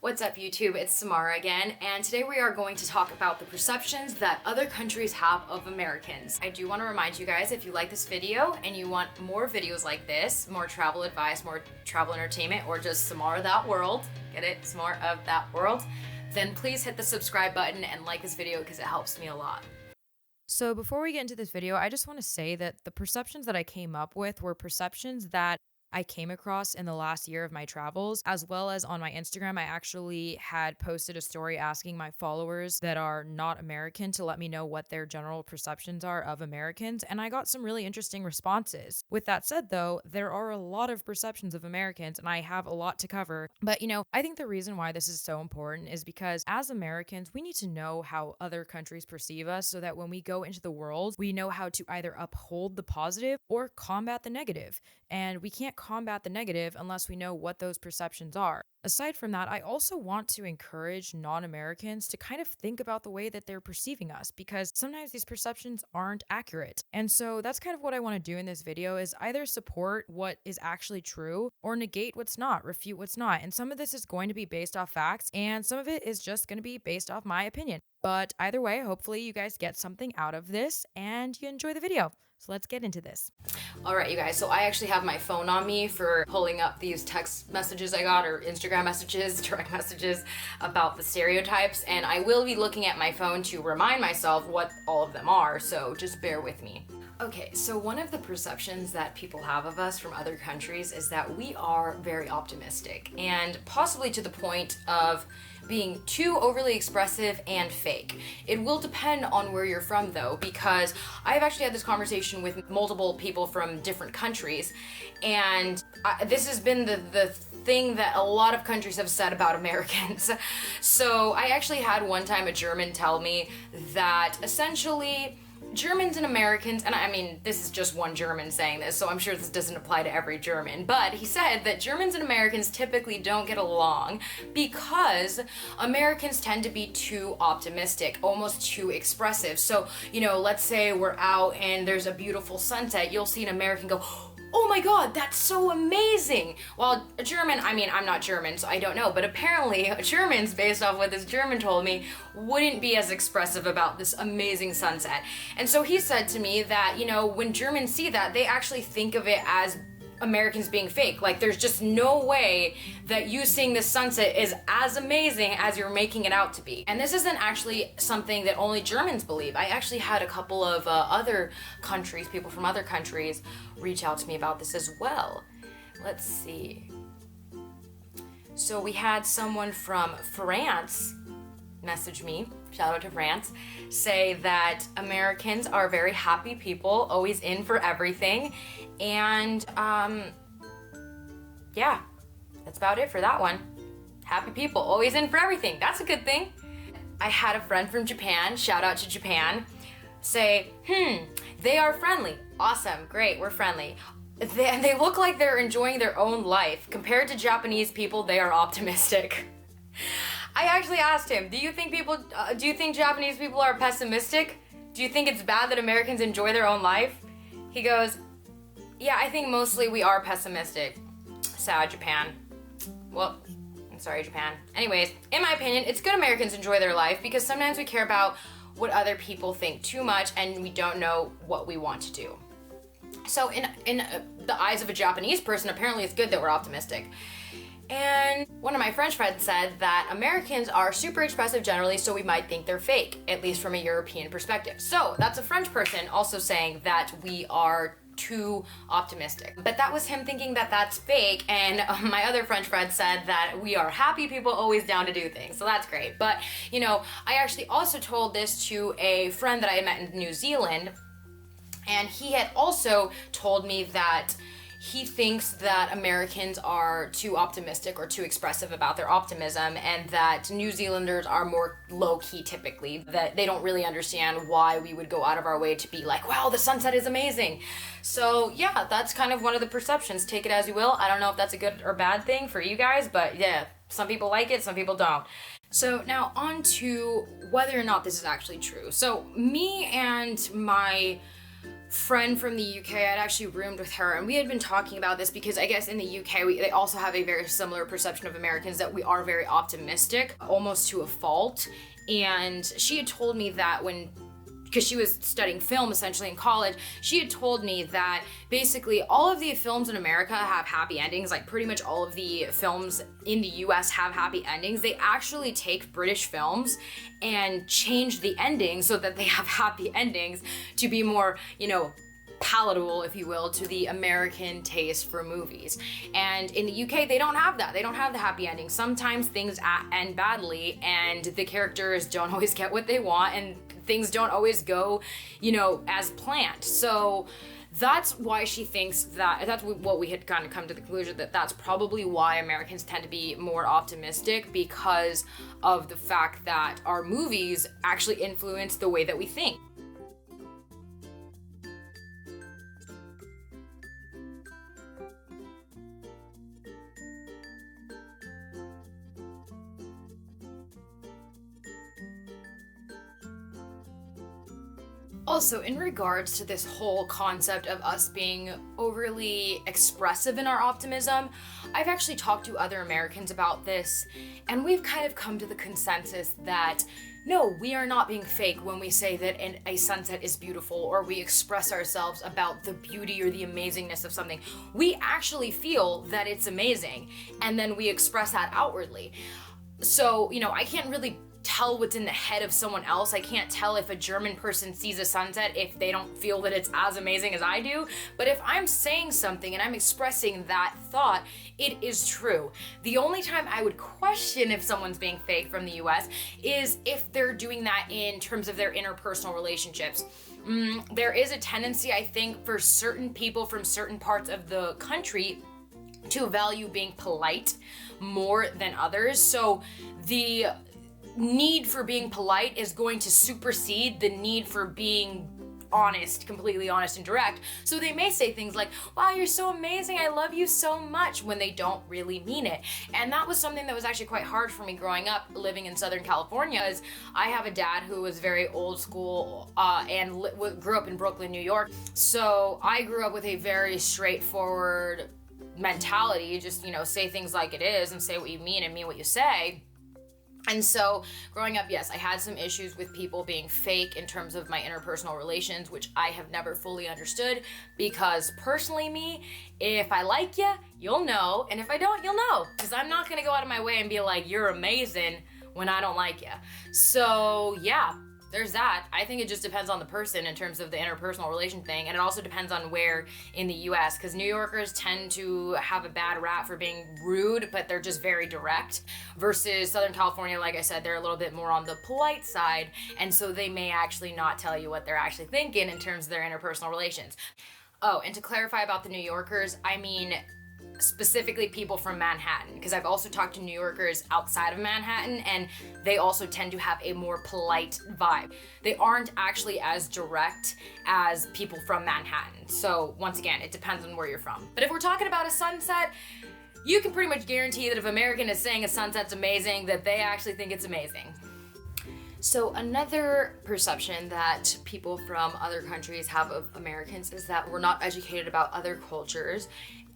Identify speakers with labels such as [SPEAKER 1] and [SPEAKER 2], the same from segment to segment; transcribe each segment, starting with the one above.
[SPEAKER 1] What's up YouTube, it's Samara again, and today we are going to talk about the perceptions that other countries have of Americans. I do want to remind you guys, if you like this video and you want more videos like this, more travel advice, more travel entertainment, or just some more of that world, get it? Some more of that world, then please hit the subscribe button and like this video because it helps me a lot. So before we get into this video, I just want to say that the perceptions that I came up with were perceptions that I came across in the last year of my travels, as well as on my Instagram. I actually had posted a story asking my followers that are not American to let me know what their general perceptions are of Americans, and I got some really interesting responses. With that said though, there are a lot of perceptions of Americans and I have a lot to cover, but I think the reason why this is so important is because as Americans, we need to know how other countries perceive us so that when we go into the world, we know how to either uphold the positive or combat the negative. And we can't combat the negative unless we know what those perceptions are. Aside from that, I also want to encourage non-Americans to kind of think about the way that they're perceiving us, because sometimes these perceptions aren't accurate. And so that's kind of what I want to do in this video, is either support what is actually true or negate what's not, refute what's not. And some of this is going to be based off facts and some of it is just going to be based off my opinion. But either way, hopefully you guys get something out of this and you enjoy the video. So let's get into this. All right, you guys, so I actually have my phone on me for pulling up these text messages I got, or Instagram messages, direct messages about the stereotypes, and I will be looking at my phone to remind myself what all of them are, so just bear with me. Okay, so one of the perceptions that people have of us from other countries is that we are very optimistic, and possibly to the point of being too overly expressive and fake. It will depend on where you're from though, because I've actually had this conversation with multiple people from different countries, and this has been the thing that a lot of countries have said about Americans. So I actually had one time a German tell me that essentially Germans and Americans, and I mean, this is just one German saying this, so I'm sure this doesn't apply to every German, but he said that Germans and Americans typically don't get along because Americans tend to be too optimistic, almost too expressive. So, let's say we're out and there's a beautiful sunset, you'll see an American go, "Oh my god, that's so amazing!" While a German, I mean, I'm not German, so I don't know, but apparently Germans, based off what this German told me, wouldn't be as expressive about this amazing sunset. And so he said to me that, when Germans see that, they actually think of it as Americans being fake. Like, there's just no way that you seeing this sunset is as amazing as you're making it out to be. And this isn't actually something that only Germans believe. I actually had a couple of other countries, people from other countries, reach out to me about this as well. Let's see. So we had someone from France message me, shout out to France, say that Americans are very happy people, always in for everything, and yeah, that's about it for that one. Happy people, always in for everything, that's a good thing. I had a friend from Japan, shout out to Japan, say, they are friendly, awesome, great, we're friendly. They look like they're enjoying their own life. Compared to Japanese people, they are optimistic. I actually asked him, do you think Japanese people are pessimistic? Do you think it's bad that Americans enjoy their own life? He goes, yeah, I think mostly we are pessimistic. Sad, Japan. Well, I'm sorry, Japan. Anyways, in my opinion, it's good Americans enjoy their life because sometimes we care about what other people think too much and we don't know what we want to do. So in the eyes of a Japanese person, apparently it's good that we're optimistic. And one of my French friends said that Americans are super expressive generally, so we might think they're fake, at least from a European perspective. So that's a French person also saying that we are too optimistic. But that was him thinking that that's fake, and my other French friend said that we are happy people, always down to do things. So that's great. But, I actually also told this to a friend that I met in New Zealand, and he had also told me that he thinks that Americans are too optimistic or too expressive about their optimism, and that New Zealanders are more low-key typically, that they don't really understand why we would go out of our way to be like, wow, the sunset is amazing. So yeah, that's kind of one of the perceptions. Take it as you will. I don't know if that's a good or bad thing for you guys, but yeah, some people like it, some people don't. So now on to whether or not this is actually true. So me and my friend from the UK. I'd actually roomed with her, and we had been talking about this because I guess in the UK they also have a very similar perception of Americans, that we are very optimistic, almost to a fault. And she had told me that because she was studying film essentially in college, she had told me that basically all of the films in America have happy endings. Like pretty much all of the films in the US have happy endings. They actually take British films and change the ending so that they have happy endings to be more, palatable, if you will, to the American taste for movies. And in the UK, they don't have that. They don't have the happy ending. Sometimes things end badly and the characters don't always get what they want, and things don't always go, as planned. So that's why she thinks that's what we had kind of come to the conclusion, that that's probably why Americans tend to be more optimistic, because of the fact that our movies actually influence the way that we think. Also, in regards to this whole concept of us being overly expressive in our optimism, I've actually talked to other Americans about this, and we've kind of come to the consensus that no, we are not being fake when we say that a sunset is beautiful, or we express ourselves about the beauty or the amazingness of something. We actually feel that it's amazing, and then we express that outwardly. So, I can't really tell what's in the head of someone else. I can't tell if a German person sees a sunset if they don't feel that it's as amazing as I do. But if I'm saying something and I'm expressing that thought, it is true. The only time I would question if someone's being fake from the US is if they're doing that in terms of their interpersonal relationships. There is a tendency, I think, for certain people from certain parts of the country to value being polite more than others. So the need for being polite is going to supersede the need for being honest, completely honest and direct. So they may say things like, wow, you're so amazing, I love you so much, when they don't really mean it. And that was something that was actually quite hard for me growing up living in Southern California, as I have a dad who was very old school and grew up in Brooklyn, New York. So I grew up with a very straightforward mentality, just, say things like it is and say what you mean and mean what you say. And so growing up, yes, I had some issues with people being fake in terms of my interpersonal relations, which I have never fully understood, because personally me, if I like you, you'll know, and if I don't, you'll know, because I'm not going to go out of my way and be like, you're amazing, when I don't like you. So yeah, there's that. I think it just depends on the person in terms of the interpersonal relation thing, and it also depends on where in the US, because New Yorkers tend to have a bad rap for being rude, but they're just very direct, versus Southern California, like I said, they're a little bit more on the polite side, and so they may actually not tell you what they're actually thinking in terms of their interpersonal relations. Oh, and to clarify about the New Yorkers, I mean specifically people from Manhattan, because I've also talked to New Yorkers outside of Manhattan, and they also tend to have a more polite vibe. They aren't actually as direct as people from Manhattan. So once again, it depends on where you're from. But if we're talking about a sunset, you can pretty much guarantee that if an American is saying a sunset's amazing, that they actually think it's amazing. So another perception that people from other countries have of Americans is that we're not educated about other cultures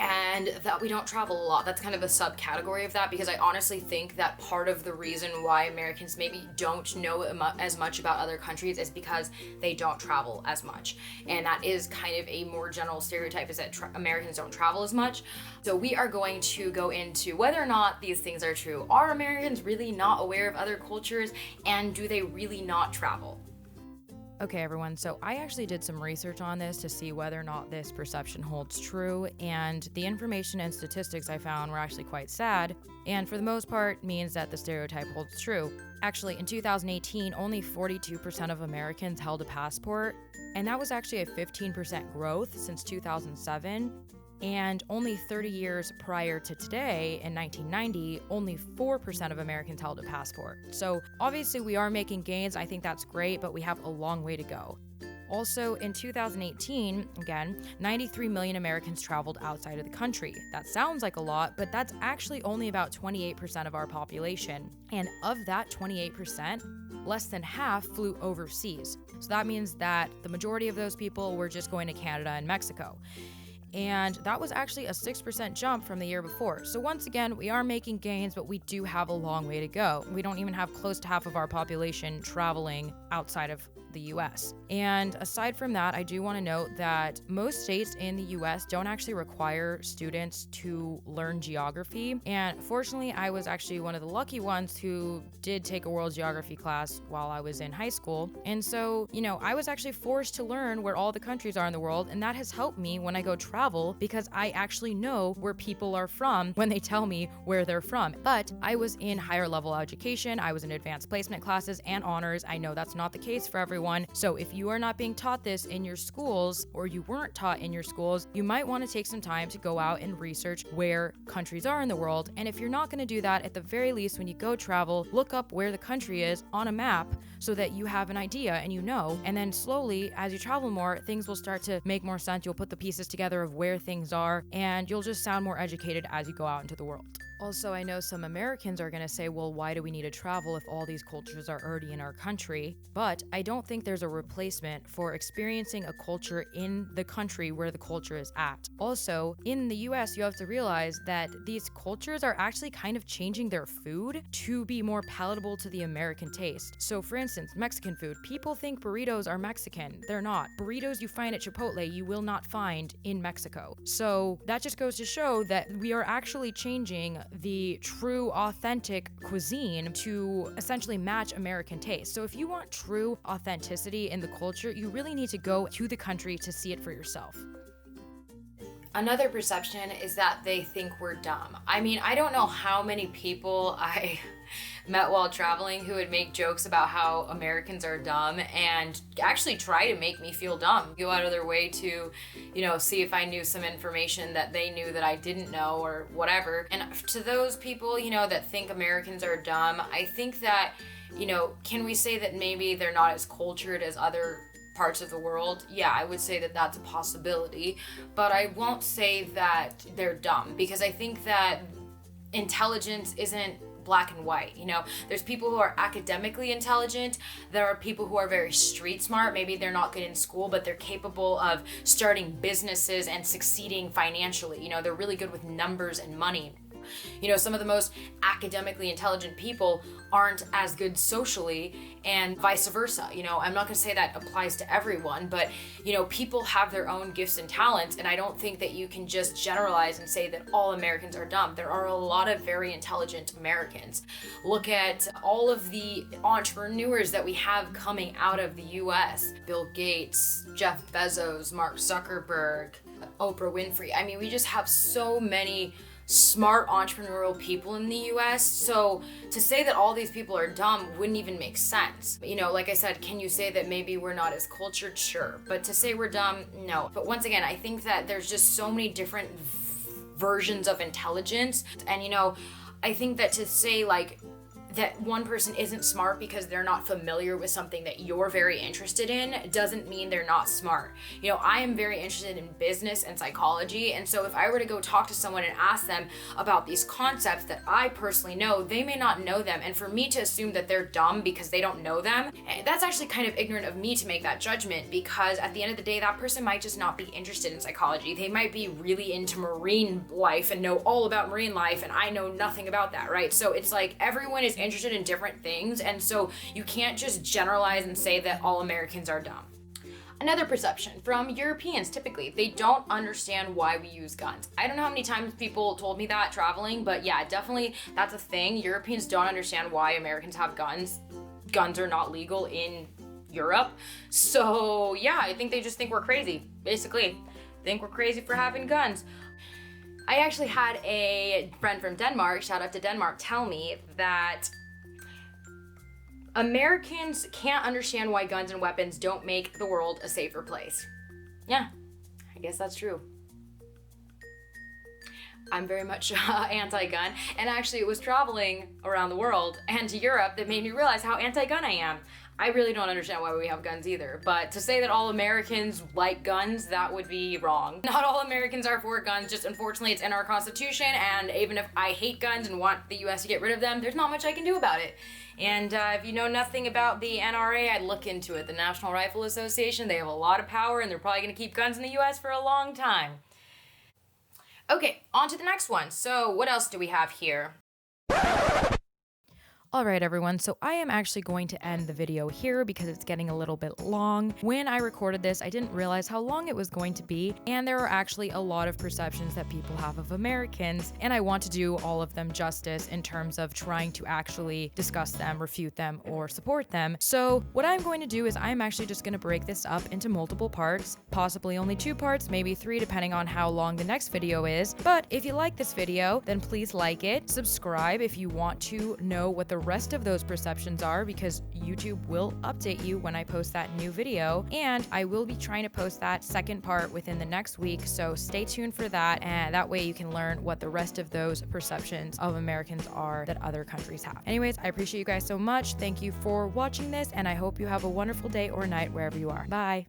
[SPEAKER 1] and that we don't travel a lot. That's kind of a subcategory of that, because I honestly think that part of the reason why Americans maybe don't know as much about other countries is because they don't travel as much. And that is kind of a more general stereotype, is that Americans don't travel as much. So we are going to go into whether or not these things are true. Are Americans really not aware of other cultures, and do they really not travel? Okay, everyone, so I actually did some research on this to see whether or not this perception holds true, and the information and statistics I found were actually quite sad, and for the most part means that the stereotype holds true. Actually, in 2018, only 42% of Americans held a passport, and that was actually a 15% growth since 2007. And only 30 years prior to today, in 1990, only 4% of Americans held a passport. So obviously we are making gains. I think that's great, but we have a long way to go. Also, in 2018, again, 93 million Americans traveled outside of the country. That sounds like a lot, but that's actually only about 28% of our population. And of that 28%, less than half flew overseas. So that means that the majority of those people were just going to Canada and Mexico. And that was actually a 6% jump from the year before. So once again, we are making gains, but we do have a long way to go. We don't even have close to half of our population traveling outside of the US. And aside from that, I do want to note that most states in the US don't actually require students to learn geography. And fortunately, I was actually one of the lucky ones who did take a world geography class while I was in high school. And so, I was actually forced to learn where all the countries are in the world, and that has helped me when I go travel because I actually know where people are from when they tell me where they're from. But I was in higher level education, I was in advanced placement classes and honors. I know that's not the case for everyone. So if you are not being taught this in your schools, or you weren't taught in your schools, you might want to take some time to go out and research where countries are in the world. And if you're not going to do that, at the very least, when you go travel, look up where the country is on a map so that you have an idea and and then slowly, as you travel more, things will start to make more sense. You'll put the pieces together of where things are, and you'll just sound more educated as you go out into the world. Also, I know some Americans are going to say, well, why do we need to travel if all these cultures are already in our country? But I don't think there's a replacement for experiencing a culture in the country where the culture is at. Also, in the US, you have to realize that these cultures are actually kind of changing their food to be more palatable to the American taste. So for instance, Mexican food. People think burritos are Mexican. They're not. Burritos you find at Chipotle, you will not find in Mexico. So that just goes to show that we are actually changing the true, authentic cuisine to essentially match American taste. So if you want true authenticity in the culture, you really need to go to the country to see it for yourself. Another perception is that they think we're dumb. I mean, I don't know how many people I met while traveling who would make jokes about how Americans are dumb and actually try to make me feel dumb. Go out of their way to, see if I knew some information that they knew that I didn't know or whatever. And to those people, that think Americans are dumb, I think that, can we say that maybe they're not as cultured as other parts of the world? Yeah, I would say that that's a possibility, but I won't say that they're dumb, because I think that intelligence isn't black and white. There's people who are academically intelligent. There are people who are very street smart. Maybe they're not good in school, but they're capable of starting businesses and succeeding financially. They're really good with numbers and money. Some of the most academically intelligent people aren't as good socially, and vice versa. I'm not going to say that applies to everyone, but, people have their own gifts and talents, and I don't think that you can just generalize and say that all Americans are dumb. There are a lot of very intelligent Americans. Look at all of the entrepreneurs that we have coming out of the US. Bill Gates, Jeff Bezos, Mark Zuckerberg, Oprah Winfrey. I mean, we just have so many smart entrepreneurial people in the US. So to say that all these people are dumb wouldn't even make sense. Like I said, can you say that maybe we're not as cultured? Sure. But to say we're dumb, no. But once again, I think that there's just so many different versions of intelligence. And I think that to say that one person isn't smart because they're not familiar with something that you're very interested in doesn't mean they're not smart. I am very interested in business and psychology, and so if I were to go talk to someone and ask them about these concepts that I personally know, they may not know them, and for me to assume that they're dumb because they don't know them, that's actually kind of ignorant of me to make that judgment, because at the end of the day, that person might just not be interested in psychology. They might be really into marine life and know all about marine life, and I know nothing about that, right? So it's like everyone is interested in different things, and so you can't just generalize and say that all Americans are dumb. Another perception from Europeans, typically, they don't understand why we use guns. I don't know how many times people told me that traveling, but yeah, definitely that's a thing. Europeans don't understand why Americans have guns. Guns are not legal in Europe. So yeah, I think they just think we're crazy, basically. Think we're crazy for having guns. I actually had a friend from Denmark, shout out to Denmark, tell me that Americans can't understand why guns and weapons don't make the world a safer place. Yeah, I guess that's true. I'm very much anti-gun, and actually it was traveling around the world and to Europe that made me realize how anti-gun I am. I really don't understand why we have guns either, but to say that all Americans like guns, that would be wrong. Not all Americans are for guns, just unfortunately it's in our Constitution, and even if I hate guns and want the US to get rid of them, there's not much I can do about it. And if you know nothing about the NRA, I'd look into it. The National Rifle Association, they have a lot of power and they're probably gonna keep guns in the US for a long time. Okay, on to the next one. So what else do we have here? Alright everyone, so I am actually going to end the video here because it's getting a little bit long. When I recorded this, I didn't realize how long it was going to be, and there are actually a lot of perceptions that people have of Americans, and I want to do all of them justice in terms of trying to actually discuss them, refute them, or support them. So what I'm going to do is I'm actually just going to break this up into multiple parts, possibly only 2 parts, maybe 3 depending on how long the next video is. But if you like this video, then please like it, subscribe if you want to know what the rest of those perceptions are, because YouTube will update you when I post that new video, and I will be trying to post that second part within the next week, so stay tuned for that, and that way you can learn what the rest of those perceptions of Americans are that other countries have. Anyways, I appreciate you guys so much. Thank you for watching this, and I hope you have a wonderful day or night wherever you are. Bye.